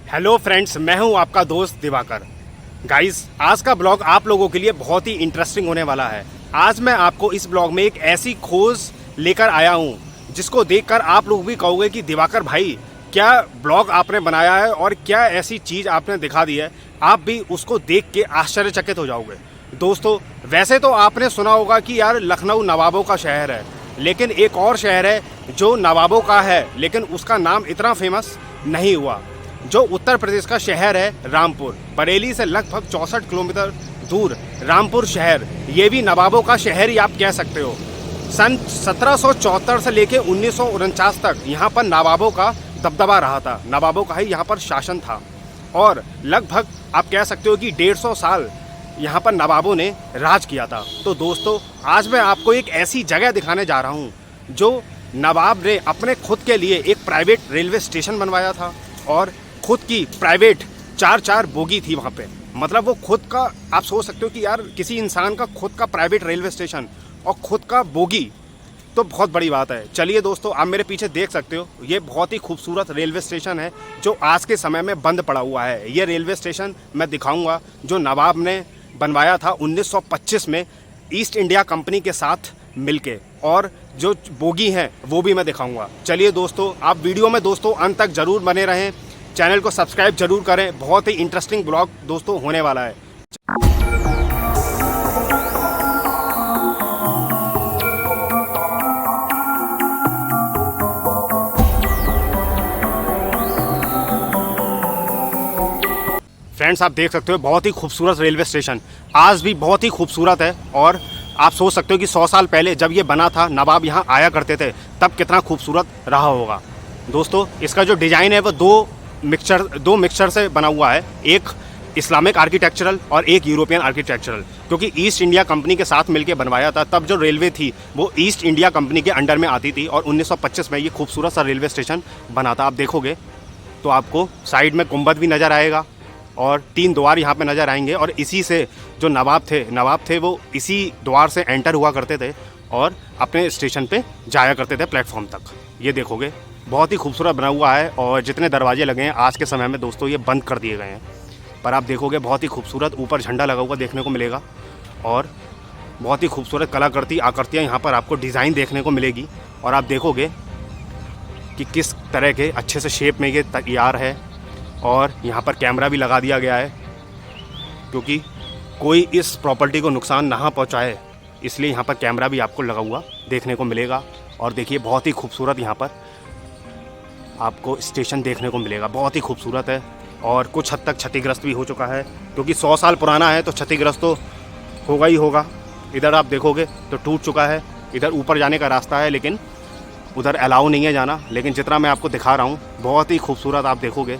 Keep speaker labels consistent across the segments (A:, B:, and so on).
A: Hello friends, मैं हूं आपका दोस्त दिवाकर। गाइस, आज का ब्लॉग आप लोगों के लिए बहुत ही इंटरेस्टिंग होने वाला है। आज मैं आपको इस ब्लॉग में एक ऐसी खोज लेकर आया हूं जिसको देखकर आप लोग भी कहोगे कि दिवाकर भाई, क्या ब्लॉग आपने बनाया है और क्या ऐसी चीज़ आपने दिखा दी है। आप भी उसको देख के आश्चर्यचकित हो जाओगे। दोस्तों, वैसे तो आपने सुना होगा कि यार लखनऊ नवाबों का शहर है, लेकिन एक और शहर है जो नवाबों का है लेकिन उसका नाम इतना फेमस नहीं हुआ, जो उत्तर प्रदेश का शहर है रामपुर। बरेली से लगभग 64 किलोमीटर दूर रामपुर शहर, ये भी नवाबों का शहर ही आप कह सकते हो। सन 1774 से लेकर 1949 तक यहाँ पर नवाबों का दबदबा रहा था, नवाबों का ही यहाँ पर शासन था और लगभग आप कह सकते हो कि 150 साल यहाँ पर नवाबों ने राज किया था। तो दोस्तों, आज मैं आपको एक ऐसी जगह दिखाने जा रहा हूँ जो नवाब ने अपने खुद के लिए एक प्राइवेट रेलवे स्टेशन बनवाया था और खुद की प्राइवेट चार बोगी थी वहाँ पे। मतलब वो खुद का, आप सोच सकते हो कि यार किसी इंसान का खुद का प्राइवेट रेलवे स्टेशन और खुद का बोगी तो बहुत बड़ी बात है। चलिए दोस्तों, आप मेरे पीछे देख सकते हो, ये बहुत ही खूबसूरत रेलवे स्टेशन है जो आज के समय में बंद पड़ा हुआ है। ये रेलवे स्टेशन मैं दिखाऊंगा जो नवाब ने बनवाया था 1925 में ईस्ट इंडिया कंपनी के साथ मिलके, और जो बोगी हैं वो भी मैं दिखाऊंगा। चलिए दोस्तों, आप वीडियो में दोस्तों अंत तक ज़रूर बने रहें, चैनल को सब्सक्राइब जरूर करें। बहुत ही इंटरेस्टिंग ब्लॉग दोस्तों होने वाला है। फ्रेंड्स, आप देख सकते हो बहुत ही खूबसूरत रेलवे स्टेशन आज भी बहुत ही खूबसूरत है। और आप सोच सकते हो कि 100 साल पहले जब ये बना था, नवाब यहाँ आया करते थे, तब कितना खूबसूरत रहा होगा। दोस्तों, इसका जो डिज़ाइन है वो दो मिक्सचर से बना हुआ है, एक इस्लामिक आर्किटेक्चरल और एक यूरोपियन आर्किटेक्चरल, क्योंकि ईस्ट इंडिया कंपनी के साथ मिलकर बनवाया था। तब जो रेलवे थी वो ईस्ट इंडिया कंपनी के अंडर में आती थी और 1925 में ये खूबसूरत सा रेलवे स्टेशन बना था। आप देखोगे तो आपको साइड में गुंबद भी नज़र आएगा और 3 द्वार यहाँ पे नज़र आएंगे, और इसी से जो नवाब थे वो इसी द्वार से एंटर हुआ करते थे और अपने स्टेशन पे जाया करते थे प्लेटफॉर्म तक। ये देखोगे बहुत ही खूबसूरत बना हुआ है, और जितने दरवाजे लगे हैं आज के समय में दोस्तों ये बंद कर दिए गए हैं, पर आप देखोगे बहुत ही खूबसूरत ऊपर झंडा लगा हुआ देखने को मिलेगा और बहुत ही खूबसूरत आकृतियाँ यहाँ पर आपको डिज़ाइन देखने को मिलेगी। और आप देखोगे कि किस तरह के अच्छे से शेप में ये तैयार है, और यहाँ पर कैमरा भी लगा दिया गया है क्योंकि कोई इस प्रॉपर्टी को नुकसान ना पहुँचाए, इसलिए यहाँ पर कैमरा भी आपको लगा हुआ देखने को मिलेगा। और देखिए बहुत ही खूबसूरत यहाँ पर आपको स्टेशन देखने को मिलेगा, बहुत ही खूबसूरत है और कुछ हद तक क्षतिग्रस्त भी हो चुका है क्योंकि 100 साल पुराना है तो क्षतिग्रस्त तो होगा ही होगा। इधर आप देखोगे तो टूट चुका है, इधर ऊपर जाने का रास्ता है लेकिन उधर अलाउ नहीं है जाना, लेकिन जितना मैं आपको दिखा रहा हूँ बहुत ही खूबसूरत आप देखोगे।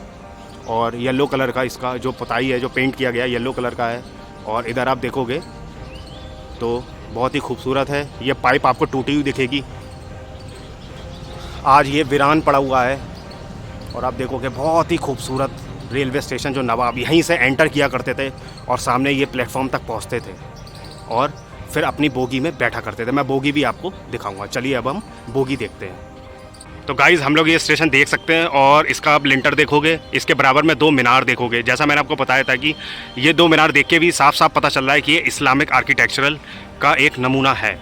A: और येलो कलर का इसका जो पुताई है, जो पेंट किया गया येलो कलर का है, और इधर आप देखोगे तो बहुत ही खूबसूरत है। ये पाइप आपको टूटी हुई दिखेगी, आज ये वीरान पड़ा हुआ है। और आप देखोगे बहुत ही खूबसूरत रेलवे स्टेशन जो नवाब यहीं से एंटर किया करते थे और सामने ये प्लेटफॉर्म तक पहुंचते थे और फिर अपनी बोगी में बैठा करते थे। मैं बोगी भी आपको दिखाऊंगा। चलिए अब हम बोगी देखते हैं। तो गाइज़, हम लोग ये स्टेशन देख सकते हैं और इसका आप लिंटर देखोगे, इसके बराबर में 2 मीनार देखोगे। जैसा मैंने आपको बताया था कि ये 2 मीनार देख के भी साफ साफ पता चल रहा है कि ये इस्लामिक आर्किटेक्चरल का एक नमूना है,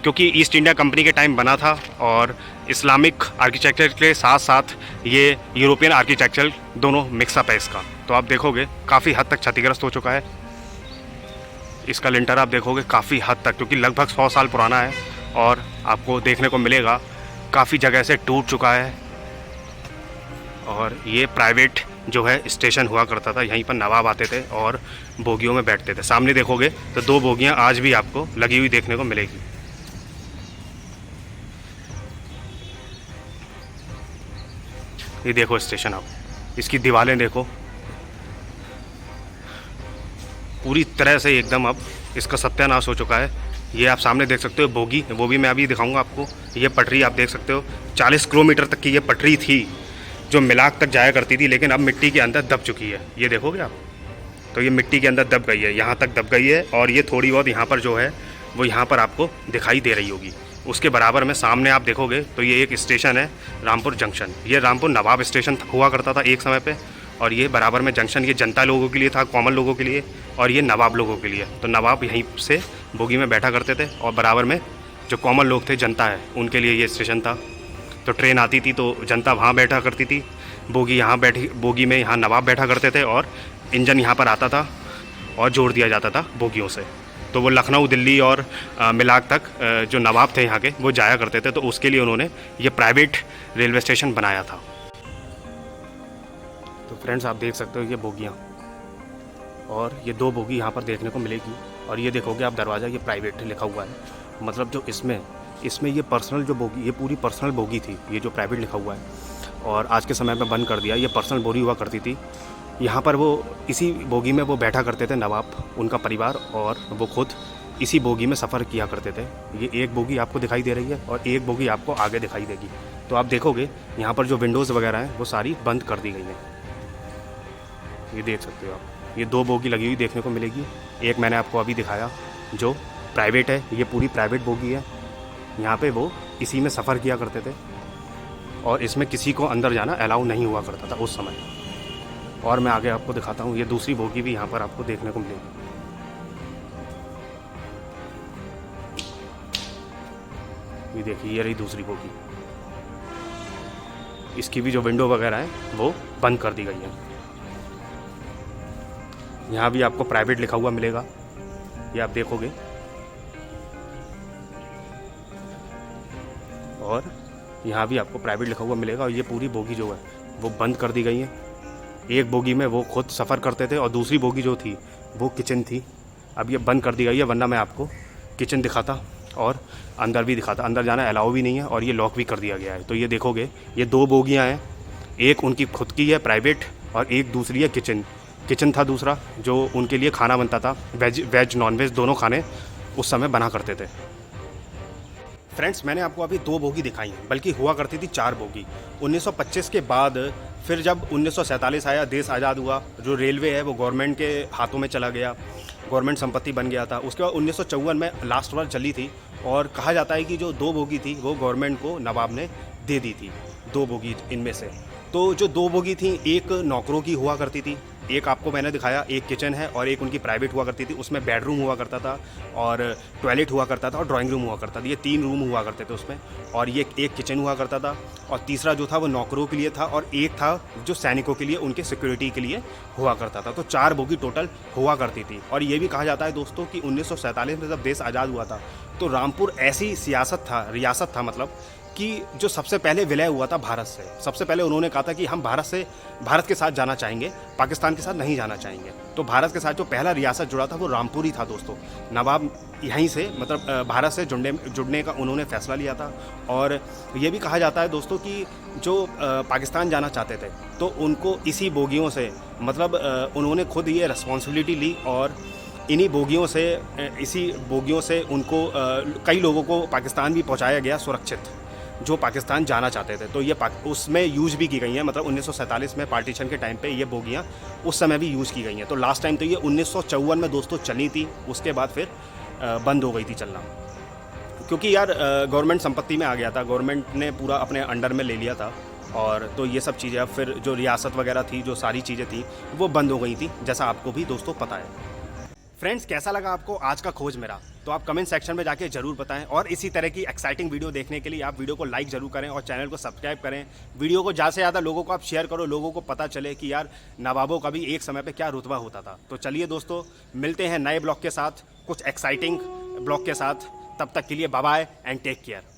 A: क्योंकि ईस्ट इंडिया कंपनी के टाइम बना था और इस्लामिक आर्किटेक्चर के साथ साथ ये यूरोपियन आर्किटेक्चर दोनों मिक्सअप है इसका। तो आप देखोगे काफ़ी हद तक क्षतिग्रस्त हो चुका है इसका लिंटर। आप देखोगे काफ़ी हद तक, क्योंकि लगभग 100 साल पुराना है और आपको देखने को मिलेगा काफ़ी जगह से टूट चुका है। और ये प्राइवेट जो है स्टेशन हुआ करता था, यहीं पर नवाब आते थे और बोगियों में बैठते थे। सामने देखोगे तो 2 बोगियाँ आज भी आपको लगी हुई देखने को मिलेगी। ये देखो स्टेशन, आप इसकी दीवारें देखो, पूरी तरह से एकदम अब इसका सत्यानाश हो चुका है। ये आप सामने देख सकते हो बोगी, वो भी मैं अभी दिखाऊंगा आपको। ये पटरी आप देख सकते हो, 40 किलोमीटर तक की ये पटरी थी जो मिलाक तक जाया करती थी, लेकिन अब मिट्टी के अंदर दब चुकी है। ये देखोगे आप, तो ये मिट्टी के अंदर दब गई है, यहाँ तक दब गई है। और ये थोड़ी बहुत यहाँ पर जो है वो यहाँ पर आपको दिखाई दे रही होगी। उसके बराबर में सामने आप देखोगे तो ये एक स्टेशन है रामपुर जंक्शन। ये रामपुर नवाब स्टेशन हुआ करता था एक समय पे, और ये बराबर में जंक्शन ये जनता लोगों के लिए था, कॉमन लोगों के लिए, और ये नवाब लोगों के लिए। तो नवाब यहीं से बोगी में बैठा करते थे और बराबर में जो कॉमन लोग थे, जनता है, उनके लिए ये स्टेशन था। तो ट्रेन आती थी तो जनता वहाँ बैठा करती थी, बोगी यहाँ बैठी, बोगी में यहाँ नवाब बैठा करते थे और इंजन यहाँ पर आता था और जोड़ दिया जाता था बोगियों से। तो वो लखनऊ, दिल्ली और मिलाक तक जो नवाब थे यहाँ के वो जाया करते थे। तो उसके लिए उन्होंने ये प्राइवेट रेलवे स्टेशन बनाया था। तो फ्रेंड्स आप देख सकते हो ये बोगियाँ, और ये 2 बोगी यहाँ पर देखने को मिलेगी। और ये देखोगे आप दरवाज़ा, ये प्राइवेट लिखा हुआ है, मतलब जो इसमें ये पर्सनल जो बोगी, ये पूरी पर्सनल बोगी थी, ये जो प्राइवेट लिखा हुआ है। और आज के समय में बंद कर दिया। ये पर्सनल बोगी हुआ करती थी। यहाँ पर वो इसी बोगी में वो बैठा करते थे नवाब, उनका परिवार, और वो खुद इसी बोगी में सफ़र किया करते थे। ये एक बोगी आपको दिखाई दे रही है और एक बोगी आपको आगे दिखाई देगी। तो आप देखोगे यहाँ पर जो विंडोज़ वगैरह हैं वो सारी बंद कर दी गई हैं। ये देख सकते हो आप, ये 2 बोगी लगी हुई देखने को मिलेगी। एक मैंने आपको अभी दिखाया जो प्राइवेट है, ये पूरी प्राइवेट बोगी है। यहाँ पे वो इसी में सफ़र किया करते थे और इसमें किसी को अंदर जाना अलाउ नहीं हुआ करता था उस समय। और मैं आगे आपको दिखाता हूँ, ये दूसरी बोगी भी यहाँ पर आपको देखने को मिलेगी। ये देखिए, ये रही दूसरी बोगी। इसकी भी जो विंडो वगैरह है वो बंद कर दी गई है। यहाँ भी आपको प्राइवेट लिखा हुआ मिलेगा, ये आप देखोगे। और यहाँ भी आपको प्राइवेट लिखा हुआ मिलेगा। और ये पूरी बोगी जो है वो बंद कर दी गई है। एक बोगी में वो खुद सफ़र करते थे और दूसरी बोगी जो थी वो किचन थी। अब ये बंद कर दी गई है, वरना मैं आपको किचन दिखाता और अंदर भी दिखाता। अंदर जाना अलाउ भी नहीं है और ये लॉक भी कर दिया गया है। तो ये देखोगे, ये 2 बोगियाँ हैं, एक उनकी खुद की है प्राइवेट और एक दूसरी है किचन था दूसरा, जो उनके लिए खाना बनता था। वेज नॉन वेज दोनों खाने उस समय बना करते थे। फ्रेंड्स मैंने आपको अभी 2 बोगी दिखाई हैं, बल्कि हुआ करती थी 4 बोगी। 1925 के बाद फिर जब 1947 आया, देश आज़ाद हुआ, जो रेलवे है वो गवर्नमेंट के हाथों में चला गया, गवर्नमेंट संपत्ति बन गया था। उसके बाद 1954 में लास्ट बार चली थी और कहा जाता है कि जो 2 बोगी थी वो गवर्नमेंट को नवाब ने दे दी थी, 2 बोगी इनमें से। तो जो 2 बोगी थी, एक नौकरों की हुआ करती थी, एक आपको मैंने दिखाया, एक किचन है, और एक उनकी प्राइवेट हुआ करती थी। उसमें बेडरूम हुआ करता था और टॉयलेट हुआ करता था और ड्राइंग रूम हुआ करता था। ये 3 रूम हुआ करते थे उसमें। और ये एक किचन हुआ करता था और तीसरा जो था वो नौकरों के लिए था और एक था जो सैनिकों के लिए, उनके सिक्योरिटी के लिए हुआ करता था। तो 4 बोगी टोटल हुआ करती थी। और ये भी कहा जाता है दोस्तों कि 1947 में जब देश आज़ाद हुआ था तो रामपुर ऐसी रियासत था मतलब कि जो सबसे पहले विलय हुआ था भारत से। सबसे पहले उन्होंने कहा था कि हम भारत के साथ जाना चाहेंगे, पाकिस्तान के साथ नहीं जाना चाहेंगे। तो भारत के साथ जो पहला रियासत जुड़ा था वो रामपुर ही था दोस्तों। नवाब यहीं से मतलब भारत से जुड़ने का उन्होंने फैसला लिया था। और ये भी कहा जाता है दोस्तों कि जो पाकिस्तान जाना चाहते थे तो उनको इसी बोगियों से मतलब उन्होंने खुद ये रिस्पॉन्सिबिलिटी ली और इन्हीं बोगियों से, इसी बोगियों से उनको कई लोगों को पाकिस्तान भी पहुंचाया गया सुरक्षित, जो पाकिस्तान जाना चाहते थे। तो ये उसमें यूज़ भी की गई हैं, मतलब 1947 में पार्टीशन के टाइम पे ये बोगियाँ उस समय भी यूज़ की गई हैं। तो लास्ट टाइम तो ये 1954 में दोस्तों चली थी, उसके बाद फिर बंद हो गई थी चलना, क्योंकि यार गवर्नमेंट संपत्ति में आ गया था, गवर्नमेंट ने पूरा अपने अंडर में ले लिया था। और तो ये सब चीज़ें अब फिर जो रियासत वगैरह थी, जो सारी चीज़ें थी वो बंद हो गई थी, जैसा आपको भी दोस्तों पता है। फ्रेंड्स कैसा लगा आपको आज का खोज मेरा, तो आप कमेंट सेक्शन में जाके जरूर बताएं। और इसी तरह की एक्साइटिंग वीडियो देखने के लिए आप वीडियो को लाइक जरूर करें और चैनल को सब्सक्राइब करें। वीडियो को ज़्यादा से ज़्यादा लोगों को आप शेयर करो, लोगों को पता चले कि यार नवाबों का भी एक समय पे क्या रुतबा होता था। तो चलिए दोस्तों, मिलते हैं नए ब्लॉग के साथ, कुछ एक्साइटिंग ब्लॉग के साथ। तब तक के लिए bye bye and take care.